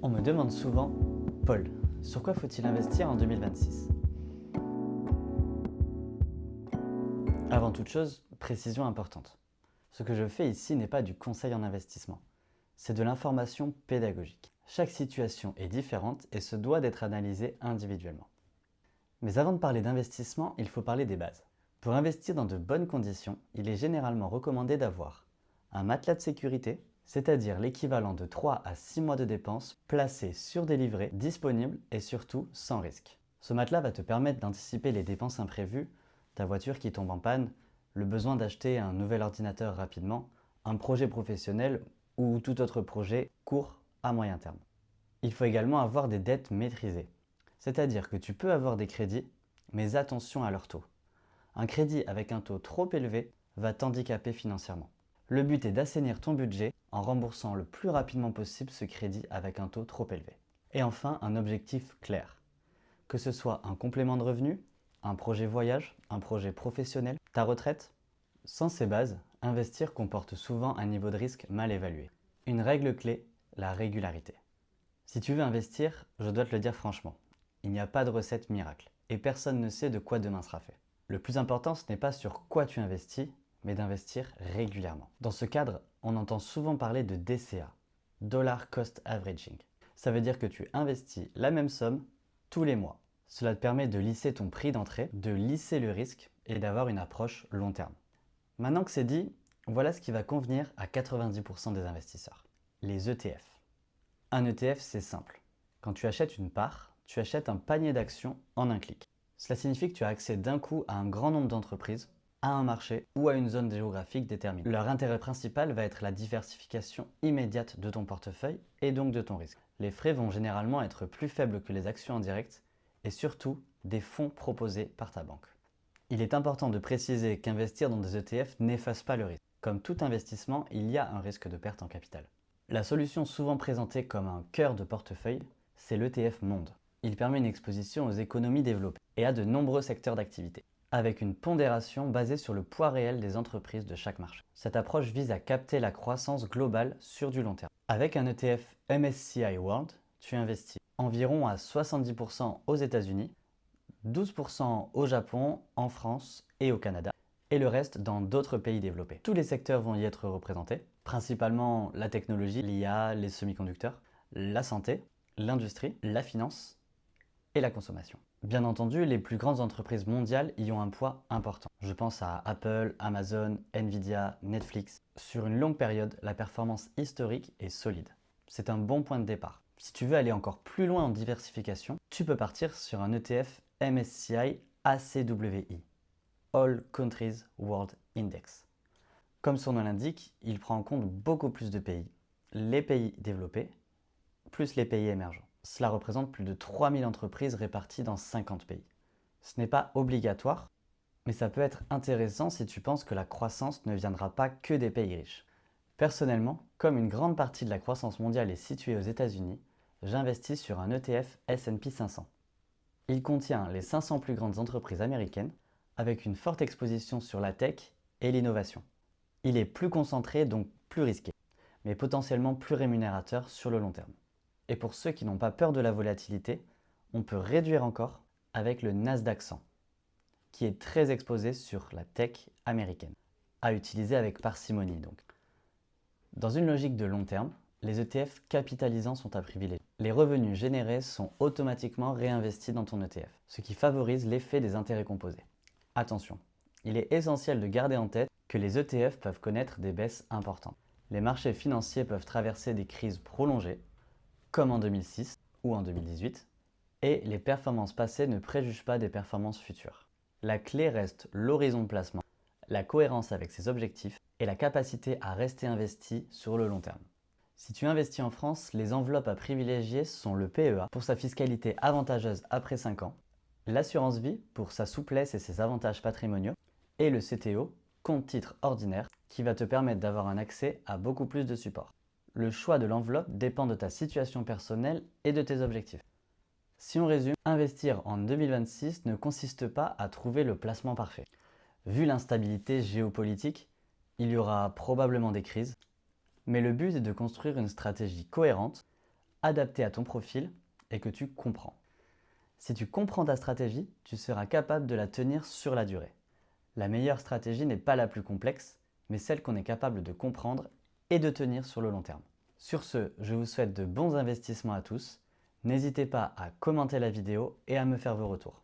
On me demande souvent, Paul, sur quoi faut-il investir en 2026? Avant toute chose, précision importante. Ce que je fais ici n'est pas du conseil en investissement, c'est de l'information pédagogique. Chaque situation est différente et se doit d'être analysée individuellement. Mais avant de parler d'investissement, il faut parler des bases. Pour investir dans de bonnes conditions, il est généralement recommandé d'avoir un matelas de sécurité, c'est-à-dire l'équivalent de 3 à 6 mois de dépenses placés sur des livrets disponibles et surtout sans risque. Ce matelas va te permettre d'anticiper les dépenses imprévues, ta voiture qui tombe en panne, le besoin d'acheter un nouvel ordinateur rapidement, un projet professionnel ou tout autre projet court à moyen terme. Il faut également avoir des dettes maîtrisées, c'est-à-dire que tu peux avoir des crédits, mais attention à leur taux. Un crédit avec un taux trop élevé va t'handicaper financièrement. Le but est d'assainir ton budget en remboursant le plus rapidement possible ce crédit avec un taux trop élevé. Et enfin, un objectif clair. Que ce soit un complément de revenu, un projet voyage, un projet professionnel, ta retraite. Sans ces bases, investir comporte souvent un niveau de risque mal évalué. Une règle clé, la régularité. Si tu veux investir, je dois te le dire franchement, il n'y a pas de recette miracle et personne ne sait de quoi demain sera fait. Le plus important, ce n'est pas sur quoi tu investis, mais d'investir régulièrement. Dans ce cadre, on entend souvent parler de DCA, Dollar Cost Averaging. Ça veut dire que tu investis la même somme tous les mois. Cela te permet de lisser ton prix d'entrée, de lisser le risque et d'avoir une approche long terme. Maintenant que c'est dit, voilà ce qui va convenir à 90% des investisseurs. Les ETF. Un ETF, c'est simple. Quand tu achètes une part, tu achètes un panier d'actions en un clic. Cela signifie que tu as accès d'un coup à un grand nombre d'entreprises, à un marché ou à une zone géographique déterminée. Leur intérêt principal va être la diversification immédiate de ton portefeuille et donc de ton risque. Les frais vont généralement être plus faibles que les actions en direct et surtout des fonds proposés par ta banque. Il est important de préciser qu'investir dans des ETF n'efface pas le risque. Comme tout investissement, il y a un risque de perte en capital. La solution souvent présentée comme un cœur de portefeuille, c'est l'ETF Monde. Il permet une exposition aux économies développées et à de nombreux secteurs d'activité, avec une pondération basée sur le poids réel des entreprises de chaque marché. Cette approche vise à capter la croissance globale sur du long terme. Avec un ETF MSCI World, tu investis environ à 70% aux États-Unis, 12% au Japon, en France et au Canada, et le reste dans d'autres pays développés. Tous les secteurs vont y être représentés, principalement la technologie, l'IA, les semi-conducteurs, la santé, l'industrie, la finance et la consommation. Bien entendu, les plus grandes entreprises mondiales y ont un poids important. Je pense à Apple, Amazon, Nvidia, Netflix. Sur une longue période, la performance historique est solide. C'est un bon point de départ. Si tu veux aller encore plus loin en diversification, tu peux partir sur un ETF MSCI ACWI, All Countries World Index. Comme son nom l'indique, il prend en compte beaucoup plus de pays, les pays développés, plus les pays émergents. Cela représente plus de 3000 entreprises réparties dans 50 pays. Ce n'est pas obligatoire, mais ça peut être intéressant si tu penses que la croissance ne viendra pas que des pays riches. Personnellement, comme une grande partie de la croissance mondiale est située aux États-Unis, j'investis sur un ETF S&P 500. Il contient les 500 plus grandes entreprises américaines, avec une forte exposition sur la tech et l'innovation. Il est plus concentré, donc plus risqué, mais potentiellement plus rémunérateur sur le long terme. Et pour ceux qui n'ont pas peur de la volatilité, on peut réduire encore avec le Nasdaq 100, qui est très exposé sur la tech américaine, à utiliser avec parcimonie donc. Dans une logique de long terme, les ETF capitalisants sont à privilégier. Les revenus générés sont automatiquement réinvestis dans ton ETF, ce qui favorise l'effet des intérêts composés. Attention, il est essentiel de garder en tête que les ETF peuvent connaître des baisses importantes. Les marchés financiers peuvent traverser des crises prolongées, comme en 2006 ou en 2018, et les performances passées ne préjugent pas des performances futures. La clé reste l'horizon de placement, la cohérence avec ses objectifs et la capacité à rester investi sur le long terme. Si tu investis en France, les enveloppes à privilégier sont le PEA pour sa fiscalité avantageuse après 5 ans, l'assurance vie pour sa souplesse et ses avantages patrimoniaux, et le CTO, compte titre ordinaire, qui va te permettre d'avoir un accès à beaucoup plus de supports. Le choix de l'enveloppe dépend de ta situation personnelle et de tes objectifs. Si on résume, investir en 2026 ne consiste pas à trouver le placement parfait. Vu l'instabilité géopolitique, il y aura probablement des crises, mais le but est de construire une stratégie cohérente adaptée à ton profil et que tu comprends. Si tu comprends ta stratégie, tu seras capable de la tenir sur la durée. La meilleure stratégie n'est pas la plus complexe, mais celle qu'on est capable de comprendre et de tenir sur le long terme. Sur ce, je vous souhaite de bons investissements à tous. N'hésitez pas à commenter la vidéo et à me faire vos retours.